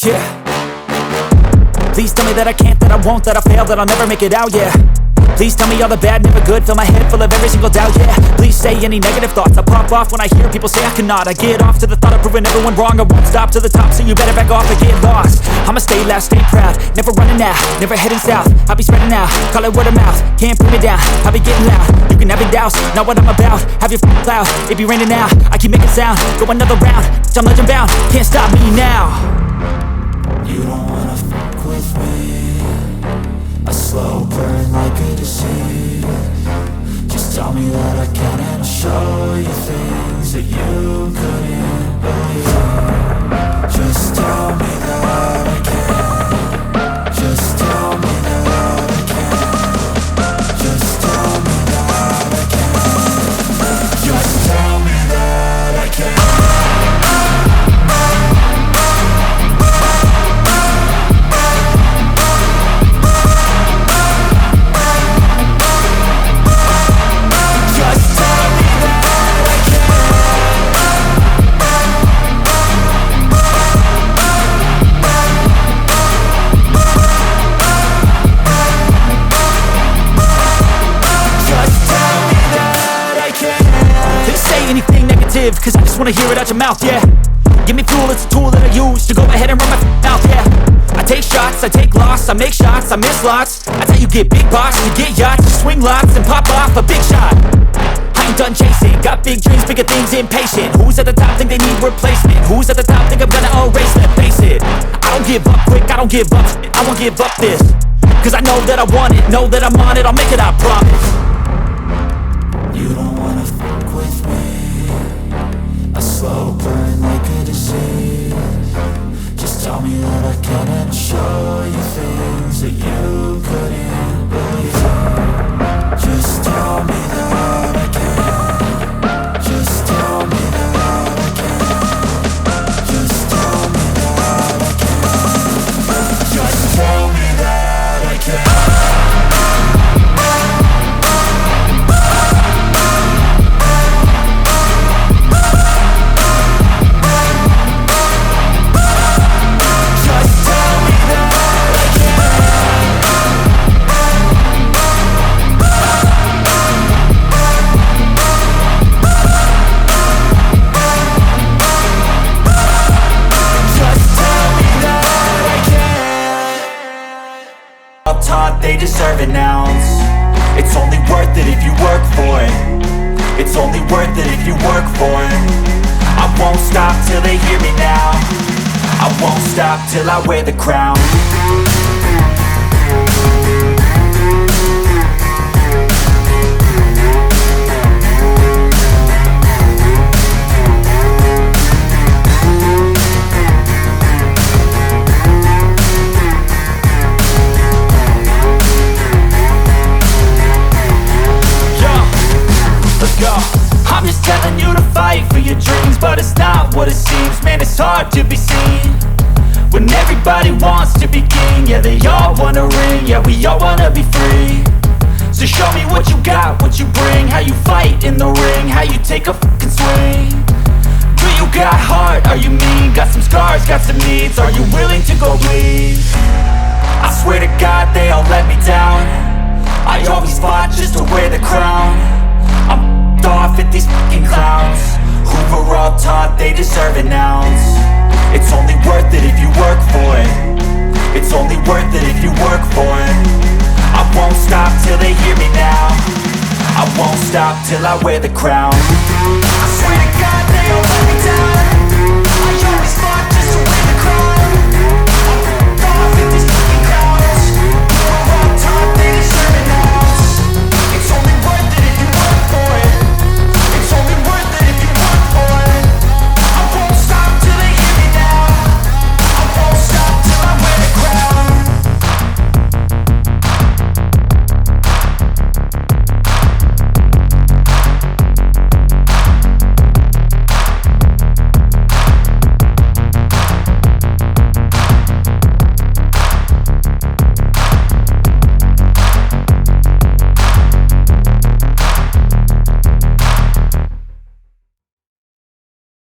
Yeah. Please tell me that I can't, that I won't, that I fail, that I'll never make it out, yeah. Please tell me all the bad, never good, fill my head full of every single doubt, yeah. Please say any negative thoughts, I pop off when I hear people say I cannot. I get off to the thought of proving everyone wrong, I won't stop to the top, so you better back off and get lost. I'ma stay loud, stay proud, never running out, never heading south. I'll be spreading out, call it word of mouth, can't put me down, I'll be getting loud. You can have your doubts, not what I'm about, have your cloud, it be raining now, I keep making sound, go another round, I'm legend bound, can't stop me now. You don't wanna fuck with me, a slow burn like a disease. Just tell me that I can and I'll show you things that you couldn't believe. Just tell me that I can. Just tell me that I can. Just tell me that I can. Just tell me that I can. Cause I just wanna hear it out your mouth, yeah. Give me fuel, it's a tool that I use to go ahead and run my mouth, yeah. I take shots, I take loss, I make shots, I miss lots. That's how you get big box, you get yachts, you swing lots and pop off a big shot. I ain't done chasing, got big dreams, bigger things, impatient. Who's at the top think they need replacement? Who's at the top think I'm gonna erase them? Face it, I don't give up quick, I don't give up shit, I won't give up this. Cause I know that I want it, know that I'm on it, I'll make it, I promise. You don't wanna fuck with me, a slow burn like a disease. Just tell me that I can and I'll show you things that you couldn't believe. Just tell me that I can. Just tell me that I can. Just tell me that I can. Just tell me that I can. They deserve an ounce. It's only worth it if you work for it. It's only worth it if you work for it. I won't stop till they hear me now. I won't stop till I wear the crown. I'm just telling you to fight for your dreams, but it's not what it seems. Man, it's hard to be seen when everybody wants to be king. Yeah, they all wanna ring, yeah, we all wanna be free. So show me what you got, what you bring, how you fight in the ring, how you take a fucking swing. Do you got heart, are you mean? Got some scars, got some needs, are you willing to go bleed? I swear to God they all let me down. I always fought just to wear the crown. I'm off at these fucking clowns who were all taught they deserve an ounce. It's only worth it if you work for it. It's only worth it if you work for it. I won't stop till they hear me now. I won't stop till I wear the crown. I swear to God